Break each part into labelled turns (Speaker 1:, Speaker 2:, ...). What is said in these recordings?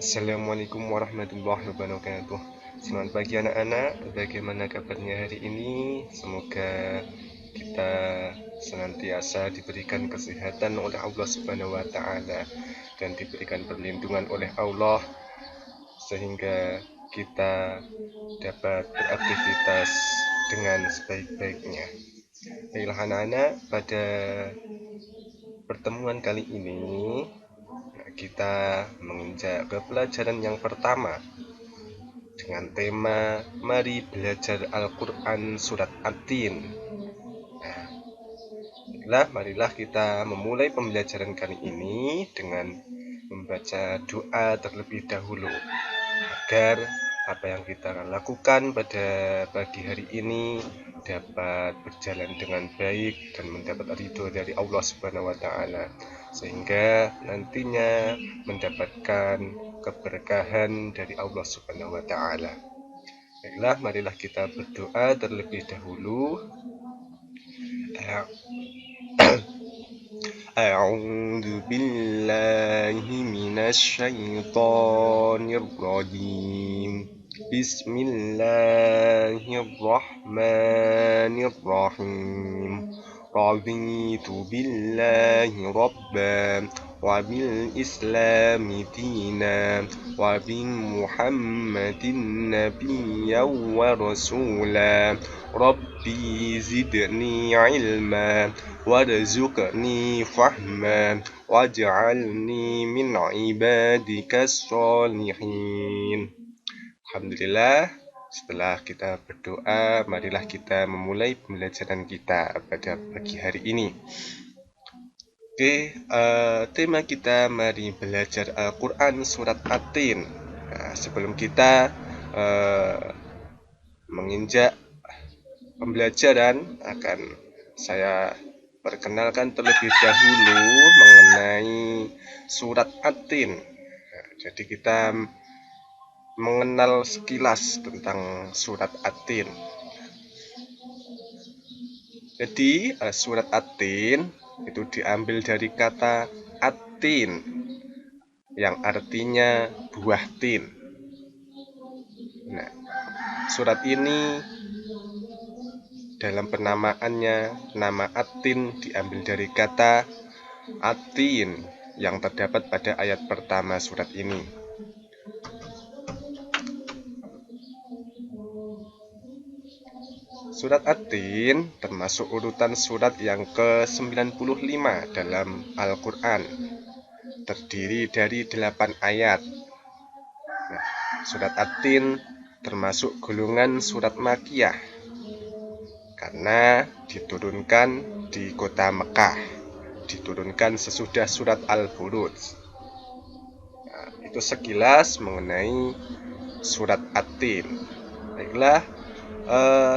Speaker 1: Assalamualaikum warahmatullahi wabarakatuh. Selamat pagi anak-anak. Bagaimana kabarnya hari ini? Semoga kita senantiasa diberikan kesehatan oleh Allah Subhanahu wa taala dan diberikan perlindungan oleh Allah sehingga kita dapat beraktivitas dengan sebaik-baiknya. Baiklah anak-anak, pada pertemuan kali ini kita menginjak ke pelajaran yang pertama dengan tema Mari Belajar Al-Quran Surat At-Tin. Marilah kita memulai pembelajaran kali ini dengan membaca doa terlebih dahulu agar apa yang kita lakukan pada pagi hari ini dapat berjalan dengan baik dan mendapat ridho dari Allah Subhanahu wa taala sehingga nantinya mendapatkan keberkahan dari Allah Subhanahu wa taala. Baiklah, marilah kita berdoa terlebih dahulu. A'udzu billahi minasyaitonir rajim. Bismillahirrahmanirrahim. Raditu billahi rabban wa bil islami dinan wa bi Muhammadin nabiyyan wa rasula. Rabbi zidni ilma warzuqni fahma waj'alni min ibadikas sholihin. Alhamdulillah, setelah kita berdoa, marilah kita memulai pembelajaran kita pada pagi hari ini. Tema kita mari belajar Al-Quran Surat At-Tin. Sebelum kita menginjak pembelajaran, akan saya perkenalkan terlebih dahulu mengenai Surat At-Tin. Jadi kita mengenal sekilas tentang Surat At-Tin. Jadi Surat At-Tin itu diambil dari kata At-Tin yang artinya buah tin. Nah, surat ini dalam penamaannya, nama At-Tin diambil dari kata At-Tin yang terdapat pada ayat pertama surat ini. Surat At-Tin termasuk urutan surat yang ke-95 dalam Al-Quran. Terdiri dari 8 ayat. Surat At-Tin termasuk golongan surat Makkiyah karena diturunkan di kota Mekah, diturunkan sesudah surat Al-Buruj. Itu sekilas mengenai Surat At-Tin. Baiklah,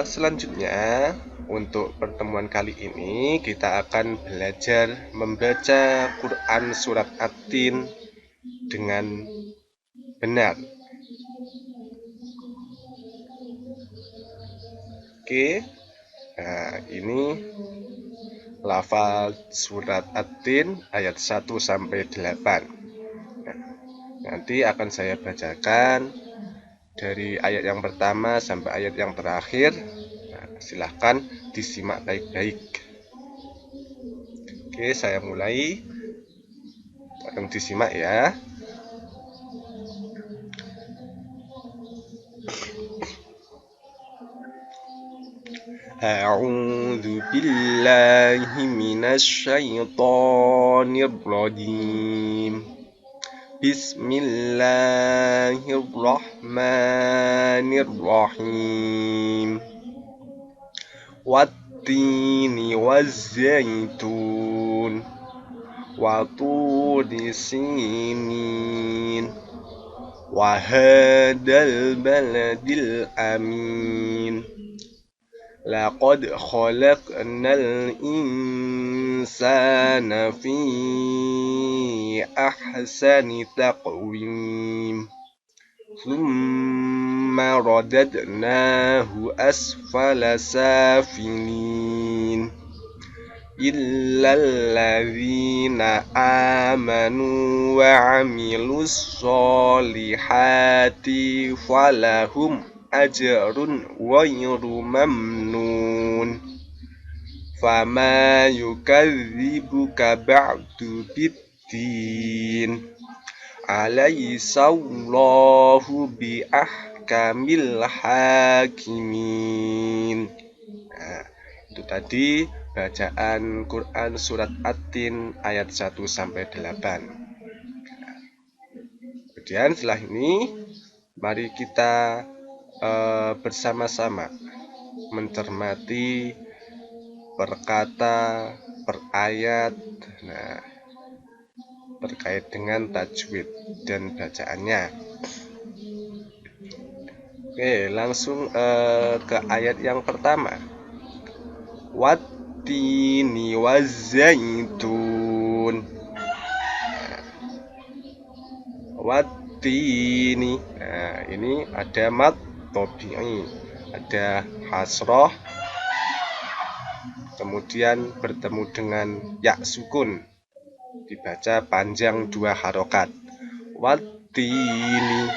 Speaker 1: selanjutnya untuk pertemuan kali ini kita akan belajar membaca Quran Surat At-Tin dengan benar. Ini lafal Surat At-Tin ayat 1 sampai 8. Nanti akan saya bacakan dari ayat yang pertama sampai ayat yang terakhir. Silahkan disimak baik-baik. Saya mulai. Tolong disimak ya. A'udzu billahi minasyaitonir rajim. Bismillahirrahmanirrahim. Wat-tini waz-zaitun wa turi sinin wa hadzal baladil amin. Laqad khalaqnal insana fi ahsani taqwim. Thumma radadnahu asfala safilin. illalladzina amanu wa amilus solihati falahum ajrun ghairu mamnun fama yukadzibuka ba'du biddin alaihissallahu bi ahkamil hakimin. Nah, itu tadi bacaan Quran surat At-Tin ayat 1 sampai 8. Kemudian setelah ini mari kita bersama-sama mencermati per kata, per ayat. Nah, terkait dengan tajwid dan bacaannya. Oke, langsung ke ayat yang pertama. Wattini wazzaitun. Wattini. Nah, ini ada mad tabi'i, ada hasroh, kemudian bertemu dengan ya sukun, dibaca panjang 2 harokat. Wattini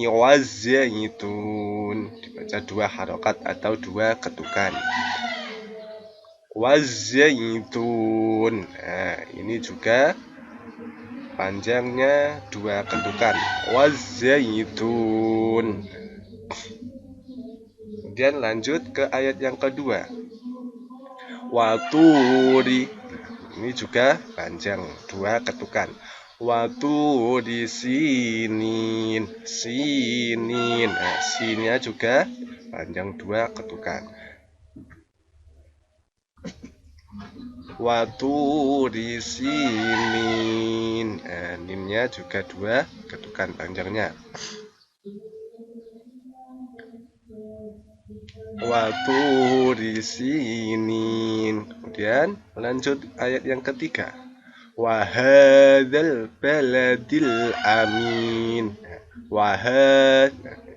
Speaker 1: wazzaitun, dibaca 2 harokat atau 2 ketukan. Wazzaitun, nah ini juga panjangnya 2 ketukan. Wazzaitun. Kemudian lanjut ke ayat yang kedua. Waturi, ini juga panjang 2 ketukan. Waturi sinin. Nah, sinnya juga panjang 2 ketukan. Waturi sinin. Nah, ninnya juga 2 ketukan panjangnya. Waturi sinin. Kemudian lanjut ayat yang ketiga. Wahadzal baladil amin.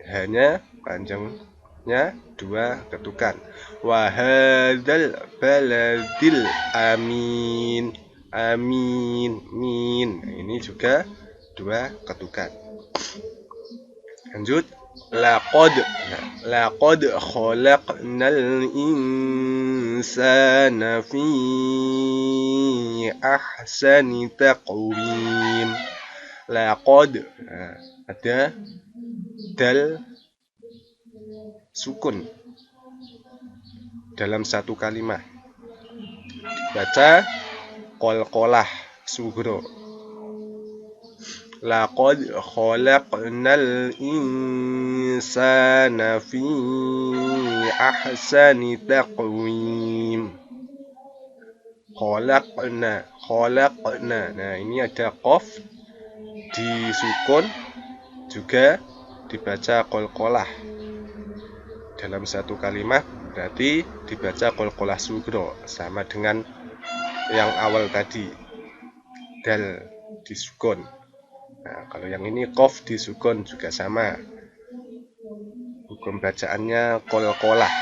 Speaker 1: Hanya panjangnya 2 ketukan. Wahadzal baladil amin. Min. Ini juga 2 ketukan. Lanjut. Laqad khalaqnal insana fi ahsani taqwim. Laqad, ada dal sukun dalam satu kalimat, dibaca qalqalah sughra. Laqad khalaqnal insana fi ahsani taqwim. Khalaqna. Nah, ini ada qaf disukun, juga dibaca qalqalah dalam satu kalimat, berarti dibaca qalqalah sughra, sama dengan yang awal tadi, dal disukun. Nah, kalau yang ini qaf disukun juga sama. Hukum bacaannya qalqalah.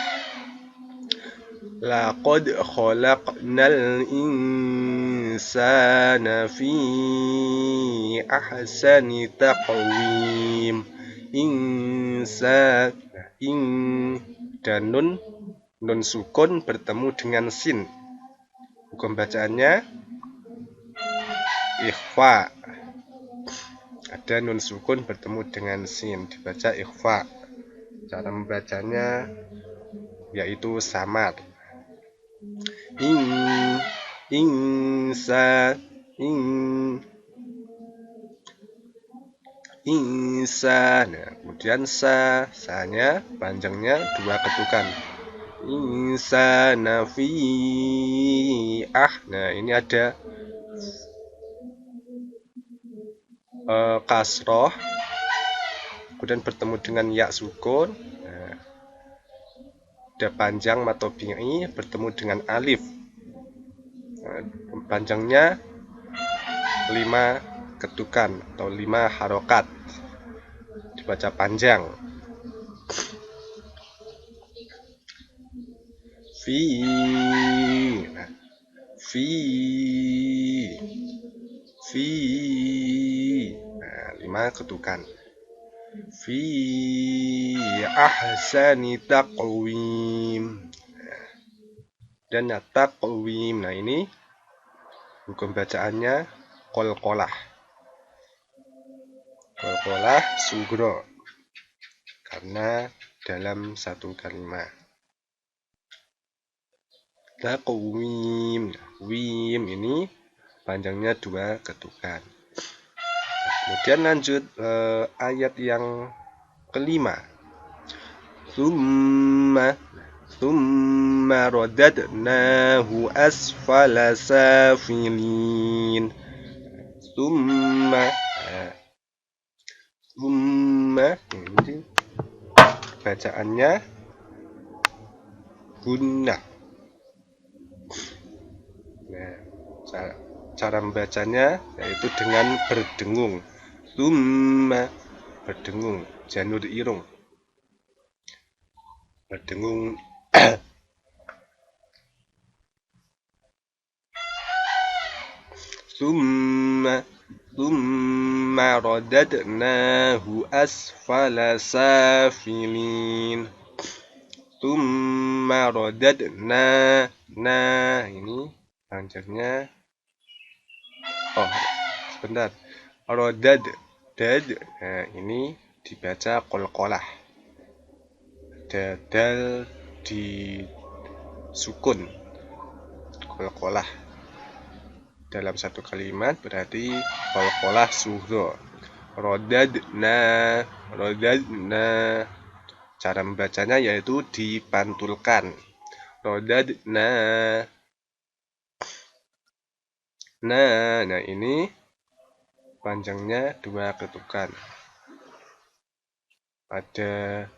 Speaker 1: Laqad khalaqnal insana fi ahsani taqwim. Insan, dan nun sukun bertemu dengan sin. Hukum bacaannya ikhfa. Ada nun sukun bertemu dengan sin, dibaca ikhfa. Cara membacanya yaitu samar. Insan. Nah, kemudian sa-nya panjangnya 2 ketukan. Insana fi nah ini ada kasroh, kemudian bertemu dengan ya sukun. Nah, ada panjang mad tabi'i bertemu dengan alif. Nah, panjangnya 5 ketukan atau 5 harokat, dibaca panjang. fi. Nah, fi. Fi. Nah, 5 ketukan. Fi ahsani taqwim. Dan taqwim. Nah, ini hukum bacaannya qalqalah. Qalqalah sugro. Karena dalam satu kalimat. Taqwim. Wim ini panjangnya 2 ketukan. Kemudian lanjut ayat yang kelima. Thumma radadnahu asfala safilin. Thumma ini bacaannya gunnah. Nah, cara membacanya yaitu dengan berdengung. Thumma berdengung, janur irung. Berdengung. Thumma radadnahu asfala safilin. Thumma radadna. Nah, ini panjangnya. Oh, sebentar. Radad. Nah, ini dibaca qalqalah. Dal di sukun. Qalqalah. Dalam satu kalimat berarti qalqalah sughra. Radadna. Cara membacanya yaitu dipantulkan. Radadna. Nah, ini panjangnya 2 ketukan. Ada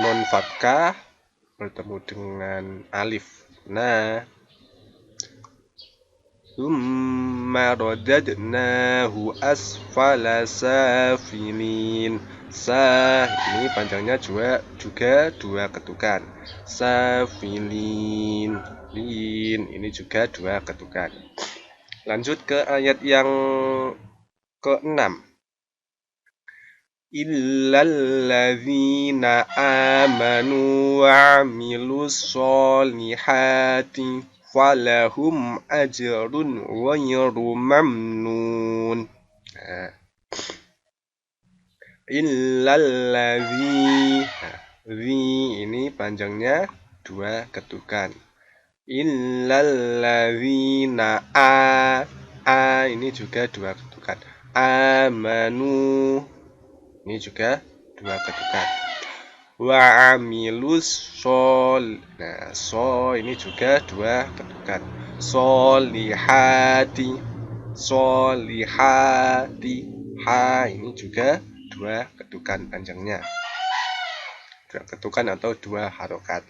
Speaker 1: non fathah bertemu dengan alif. Nah, thumma radadnahu asfala safilin. Ini panjangnya juga 2 ketukan. Safilin. Lin ini juga 2 ketukan. Lanjut ke ayat yang ke-6. Illalladzina amanu wa'amilus solihati falahum ajrun ghairu mamnun. Nah, illalladzi ini panjangnya 2 ketukan. Illalladzina ini juga 2 ketukan. Amanu ini juga 2 ketukan. Wa'amilus nah, ini juga 2 ketukan. Solihati. Ini juga 2 ketukan panjangnya. 2 ketukan atau 2 harokat.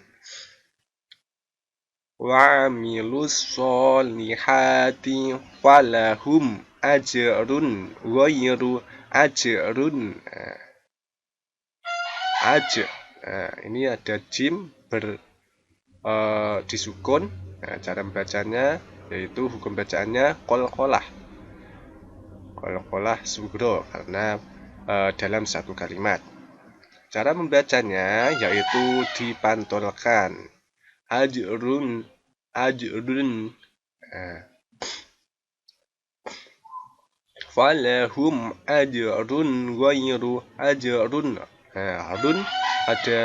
Speaker 1: Wa'amilus solihati falahum ajrun ghairu ajrun. Ini ada jim disukun. Nah, cara membacanya yaitu hukum bacaannya qalqalah. Qalqalah sugro karena dalam satu kalimat. Cara membacanya yaitu dipantulkan. Ajrun. Falahum ajrun ghairu ajrun. Harun ada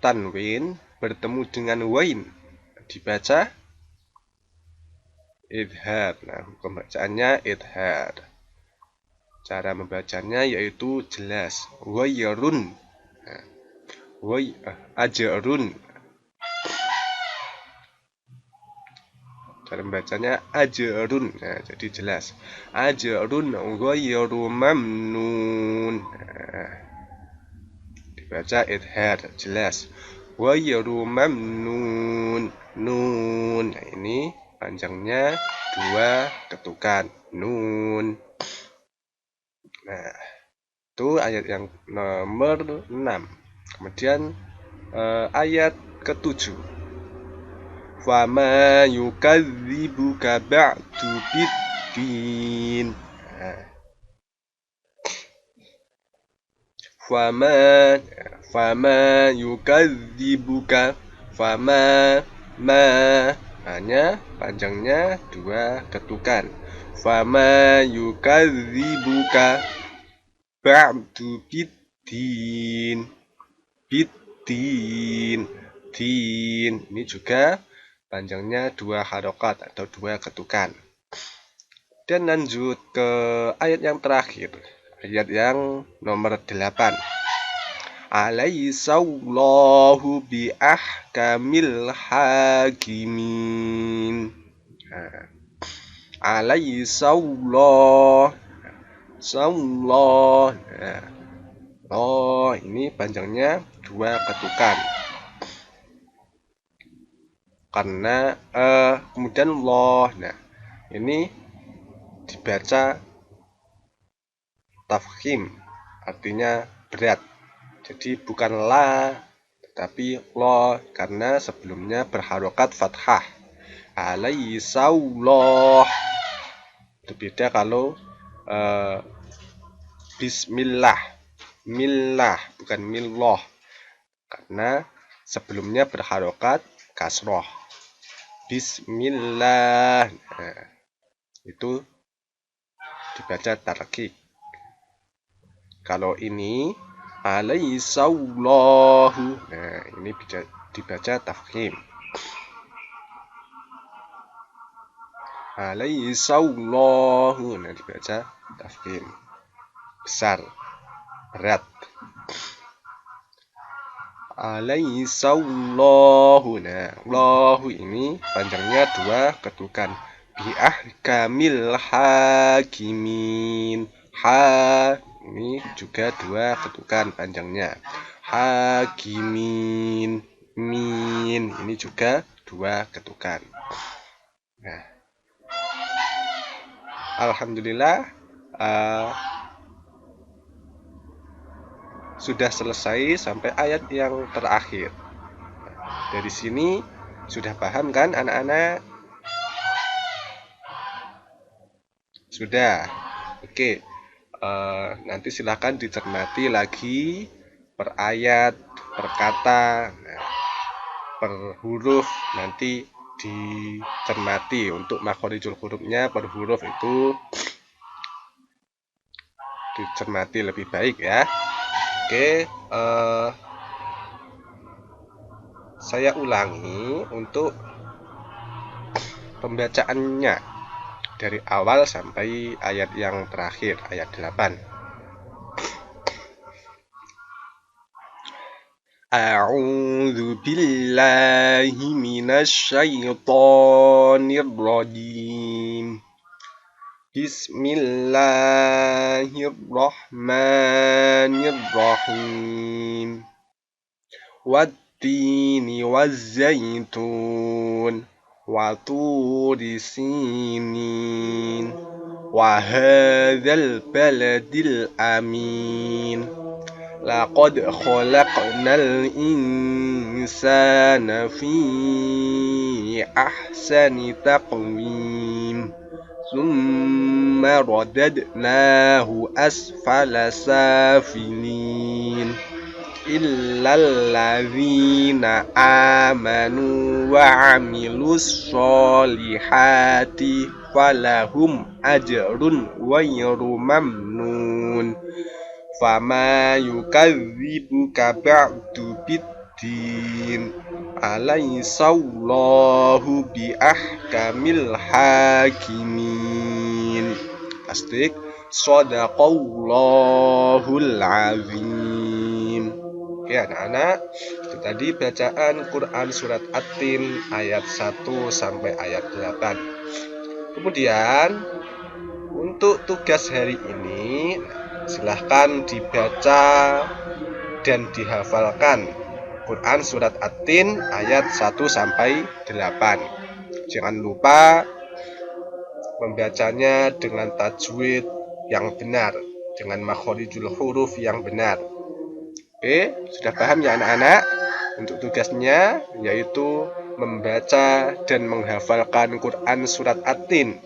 Speaker 1: tanwin bertemu dengan wain, dibaca idhar. Nah, hukum bacaannya idhar. Cara membacanya yaitu jelas. Ghairun. Ajrun. Cara membacanya ajrun. Nah, jadi jelas. Ajrun ghairu mamnun. Dibaca idhar, jelas. Ghairu mamnun. Nun. Nah, ini panjangnya 2 ketukan. Nun. Nah, itu ayat yang nomor 6. Kemudian ayat ke-7. Fama yukadzibuka ba'du biddin. Fama yukadzibuka. Fama ma hanya panjangnya 2 ketukan. Fama yukadzibuka ba'du biddin. Biddin. Din. Ini juga panjangnya 2 harokat atau 2 ketukan. Dan lanjut ke ayat yang terakhir, ayat yang nomor 8. Alaihissallahu bi ahkamil hakimin. Alaihissallahu. Sallallahu. Oh, ini panjangnya 2 ketukan. Karena kemudian Allah. Nah, ini dibaca tafkhim, artinya berat. Jadi bukan la, tetapi lo, karena sebelumnya berharokat fathah. Alaihissallah. Berbeda kalau bismillah, millah, bukan milloh, karena sebelumnya berharokat kasroh. Bismillah. Nah, itu dibaca tarqiq. Kalau ini alaihissallahu, nah ini dibaca tafkhim. Alaihissallahu, nah dibaca tafkhim. Besar, berat. Alaihissallahu. Nah, Allahu ini panjangnya 2 ketukan. Bi ahkamil hakimin. Ha ini juga 2 ketukan panjangnya. Hakimin. Min ini juga 2 ketukan. Nah, alhamdulillah sudah selesai sampai ayat yang terakhir. Dari sini sudah paham kan anak-anak? Sudah. Oke. Nanti silahkan dicermati lagi per ayat, per kata, per huruf. Nanti dicermati untuk makhorijul hurufnya per huruf itu dicermati lebih baik ya. Oke, saya ulangi untuk pembacaannya dari awal sampai ayat yang terakhir, ayat 8. A'udzu billahi minasy syaithanir rajim. Bismillahirrahmanirrahim. Wattini wazzaitun wa turi sinin wa hadzal baladil amin. Laqad khalaqnal insana fi ahsani taqwim. Summa radadnahu asfala safilin. Illal ladzina amanu wa amilus sholihati falahum ajrun ghairu mamnun. Fama yukadzibuka ba'du biddin. Alaihissallahu bi ahkamil hakimin. Tasdik. Shadaqallahul azim. Oke anak-anak, itu tadi bacaan Quran surat At-Tin ayat 1 sampai ayat 8. Kemudian untuk tugas hari ini silahkan dibaca dan dihafalkan Quran surat At-Tin ayat 1 sampai 8. Jangan lupa membacanya dengan tajwid yang benar, dengan makhorijul huruf yang benar. Oke, sudah paham ya anak-anak? Untuk tugasnya yaitu membaca dan menghafalkan Quran surat At-Tin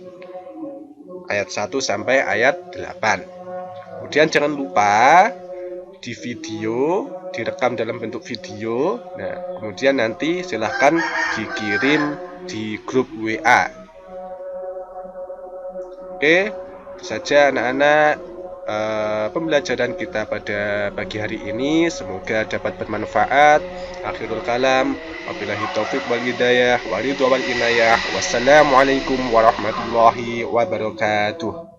Speaker 1: ayat 1 sampai ayat 8. Kemudian jangan lupa di video, direkam dalam bentuk video. Nah, kemudian nanti silahkan dikirim di grup WA. Oke, itu saja anak-anak pembelajaran kita pada pagi hari ini. Semoga dapat bermanfaat. Akhirul kalam, wabillahi taufiq wal hidayah, wa ridha wal inayah. Wassalamualaikum warahmatullahi wabarakatuh.